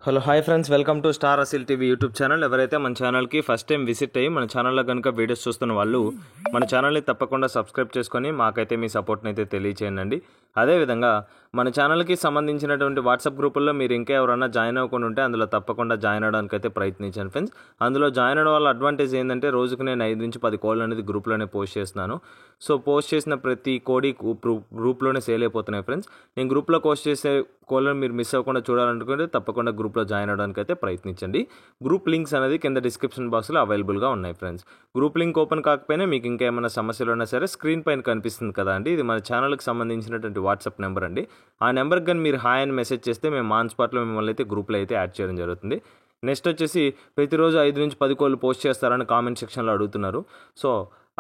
Hello hi friends, welcome to star Aseel TV YouTube channel. ఎవరైతే మన ఛానల్కి ఫస్ట్ టైం విజిట్ అయ్యి మన ఛానల్లో కనుక వీడియోస్ చూస్తున్న వాళ్ళు మన ఛానల్ని తప్పకుండా సబ్స్క్రైబ్ చేసుకొని మాకైతే మీ సపోర్ట్ని అయితే తెలియచేయండి. అదేవిధంగా మన ఛానల్కి సంబంధించినటువంటి వాట్సాప్ గ్రూపుల్లో మీరు ఇంకా ఎవరైనా జాయిన్ అవ్వకుండా ఉంటే అందులో తప్పకుండా జాయిన్ అవ్వడానికి అయితే ప్రయత్నించాను ఫ్రెండ్స్. అందులో జాయిన్ అవ్వడం వల్ల అడ్వాంటేజ్ ఏంటంటే రోజుకు నేను 5 నుంచి 10 కోడ్లు అనేది గ్రూప్లోనే పోస్ట్ చేస్తున్నాను. సో పోస్ట్ చేసిన ప్రతి కోడి గ్రూప్లోనే సేల్ అయిపోతున్నాయి ఫ్రెండ్స్. నేను గ్రూప్లో పోస్ట్ చేసే కోడ్లను మీరు మిస్ అవ్వకుండా చూడాలనుకుంటే తప్పకుండా గ్రూప్లో జాయిన్ అవ్వడానికి అయితే ప్రయత్నించండి. గ్రూప్ లింక్స్ అనేది కింద డిస్క్రిప్షన్ బాక్స్లో అవైలబుల్గా ఉన్నాయి ఫ్రెండ్స్. గ్రూప్ లింక్ ఓపెన్ కాకపోయినా మీకు ఇంకేమైనా సమస్యలు ఉన్నా సరే స్క్రీన్ పైన కనిపిస్తుంది కదా అండి, ఇది మన ఛానల్కి సంబంధించినటువంటి వాట్సాప్ నెంబర్ అండి. ఆ నెంబర్కి కానీ మీరు హాయ్ అని మెసేజ్ చేస్తే మేము ఆన్ స్పాట్లో మిమ్మల్ని అయితే గ్రూప్లో అయితే యాడ్ చేయడం జరుగుతుంది. నెక్స్ట్ వచ్చేసి ప్రతిరోజు 5 నుంచి 10 కోళ్ళు పోస్ట్ చేస్తారని కామెంట్ సెక్షన్లో అడుగుతున్నారు. సో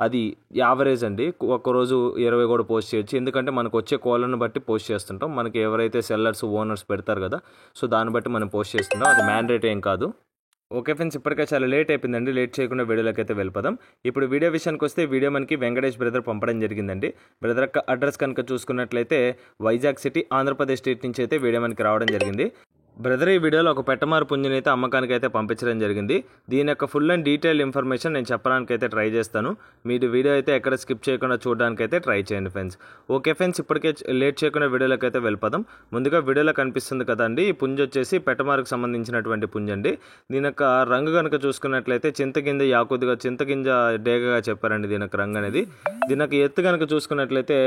అది యావరేజ్ అండి. ఒక్కరోజు 20 కూడా పోస్ట్ చేయొచ్చు, ఎందుకంటే మనకు వచ్చే కోళ్ళను బట్టి పోస్ట్ చేస్తుంటాం. మనకి ఎవరైతే సెల్లర్స్ ఓనర్స్ పెడతారు కదా, సో దాన్ని బట్టి మనం పోస్ట్ చేస్తుంటాం. అది మ్యాండేట్ ఏం కాదు. ఓకే ఫ్రెండ్స్, ఇప్పటికే చాలా లేట్ అయిపోయిందండి. లేట్ చేయకుండా వీడియోలోకి అయితే వెళ్ళిపోదాం. ఇప్పుడు వీడియో విషయానికి వస్తే వీడియో మనకి వెంకటేష్ బ్రదర్ పంపడం జరిగిందండి. బ్రదర్ అడ్రస్ కనుక చూసుకున్నట్లయితే వైజాగ్ సిటీ ఆంధ్రప్రదేశ్ స్టేట్ నుంచి అయితే వీడియో మనకి రావడం జరిగింది. బ్రదర్ ఈ వీడియోలో ఒక పెట్టమారు పుంజుని అయితే అమ్మకానికి అయితే పంపించడం జరిగింది. దీని యొక్క ఫుల్ అండ్ డీటెయిల్ ఇన్ఫర్మేషన్ నేను చెప్పడానికి అయితే ట్రై చేస్తాను. మీరు వీడియో అయితే ఎక్కడ స్కిప్ చేయకుండా చూడడానికి అయితే ట్రై చేయండి ఫ్రెండ్స్. ఓకే ఫ్రెండ్స్, ఇప్పటికే లేట్ చేయకుండా వీడియోలోకి అయితే వెళ్ళిపోదాం. ముందుగా వీడియోలో కనిపిస్తుంది కదండి, ఈ పుంజు వచ్చేసి పెట్టమారుకు సంబంధించినటువంటి పుంజు అండి. దీని యొక్క రంగు కనుక చూసుకున్నట్లయితే చింతగింజ యాకొద్దిగా చింతగింజ డేగగా చెప్పారండి దీని యొక్క రంగు అనేది. దీని యొక్క ఎత్తు కనుక చూసుకున్నట్లయితే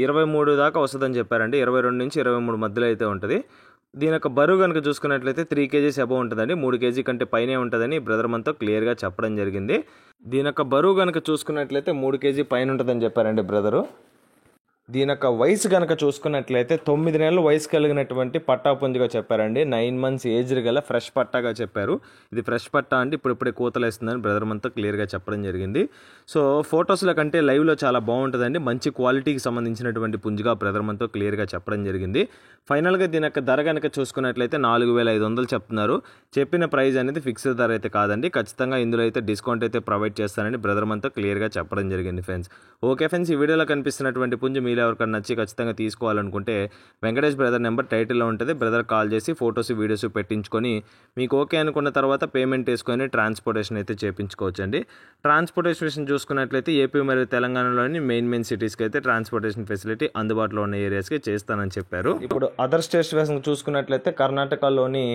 23 దాకా వస్తుందని చెప్పారండి. 22 నుంచి 23 మధ్యలో అయితే ఉంటుంది. దీని యొక్క బరువు కనుక చూసుకున్నట్లయితే 3 కేజీస్ అబవ్ ఉంటుందండి. 3 కేజీ కంటే పైనే ఉంటుందని బ్రదర్ మనతో క్లియర్గా చెప్పడం జరిగింది. దీని యొక్క బరువు కనుక చూసుకున్నట్లయితే 3 కేజీ పైన ఉంటుందని చెప్పారండి బ్రదరు. దీని యొక్క వయసు కనుక చూసుకున్నట్లయితే 9 నెలలు వయసు కలిగినటువంటి పట్టా పుంజుగా చెప్పారండి. 9 months ఏజ్ గల ఫ్రెష్ పట్టాగా చెప్పారు. ఇది ఫ్రెష్ పట్టా అంటే ఇప్పుడే కూతలేస్తుందని బ్రదర్ మనతో క్లియర్గా చెప్పడం జరిగింది. సో ఫొటోస్లో కంటే లైవ్లో చాలా బాగుంటుందండి. మంచి క్వాలిటీకి సంబంధించినటువంటి పుంజుగా బ్రదర్ మనతో క్లియర్గా చెప్పడం జరిగింది. ఫైనల్గా దీని యొక్క ధర కనుక చూసుకున్నట్లయితే 4500 చెప్తున్నారు. చెప్పిన ప్రైస్ అనేది ఫిక్స్డ్ ధర అయితే కాదండి. ఖచ్చితంగా ఇందులో అయితే డిస్కౌంట్ అయితే ప్రొవైడ్ చేస్తానని బ్రదర్ మనతో క్లియర్గా చెప్పడం జరిగింది ఫ్రెండ్స్. ఓకే ఫ్రెండ్స్, ఈ వీడియోలో కనిపిస్తున్నటువంటి పుంజు మీరు ఎవరికైనా నచ్చి ఖచ్చితంగా తీసుకోవాలనుకుంటే వెంకటేష్ బ్రదర్ నెంబర్ టైటిల్లో ఉంటుంది. బ్రదర్ కాల్ చేసి ఫొటోస్ వీడియోస్ పెట్టించుకొని మీకు ఓకే అనుకున్న తర్వాత పేమెంట్ వేసుకొని ట్రాన్స్పోర్టేషన్ అయితే చేయించుకోవచ్చండి. ట్రాన్స్పోర్టేషన్ చూసుకున్నట్లయితే ఏపీ మరియు తెలంగాణలోని మెయిన్ సిటీస్కి అయితే ట్రాన్స్పోర్టేషన్ ఫెసిలిటీ అందుబాటులో ఉన్న ఏరియాస్కి చేస్తానని చెప్పారు. ఇప్పుడు అదర్ స్టేట్స్ చూసుకున్నట్లయితే కర్ణాటకలోని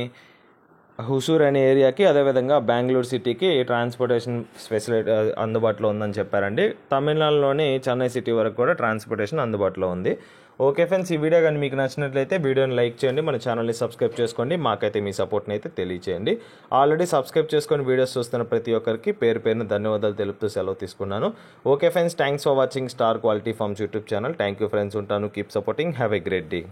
హుసూర్ అనే ఏరియాకి, అదేవిధంగా బెంగళూరు సిటీకి ట్రాన్స్పోర్టేషన్ ఫెసిలిటీ అందుబాటులో ఉందని చెప్పారండి. తమిళనాడులోని చెన్నై సిటీ వరకు కూడా ట్రాన్స్పోర్టేషన్ అందుబాటులో ఉంది. ఓకే ఫ్రెండ్స్, ఈ వీడియో కానీ మీకు నచ్చినట్లయితే వీడియోని లైక్ చేయండి, మన ఛానల్ని సబ్స్క్రైబ్ చేసుకోండి, మాకైతే మీ సపోర్ట్ని అయితే తెలియచేయండి. ఆల్రెడీ సబ్స్క్రైబ్ చేసుకొని వీడియోస్ చూస్తున్న ప్రతి ఒక్కరికి పేరున ధన్యవాదాలు తెలుపుతూ సెలవు తీసుకున్నాను. Okay friends, thanks for watching Star Quality Farms YouTube channel. Thank you friends, ఉంటాను. Keep supporting. Have a great day.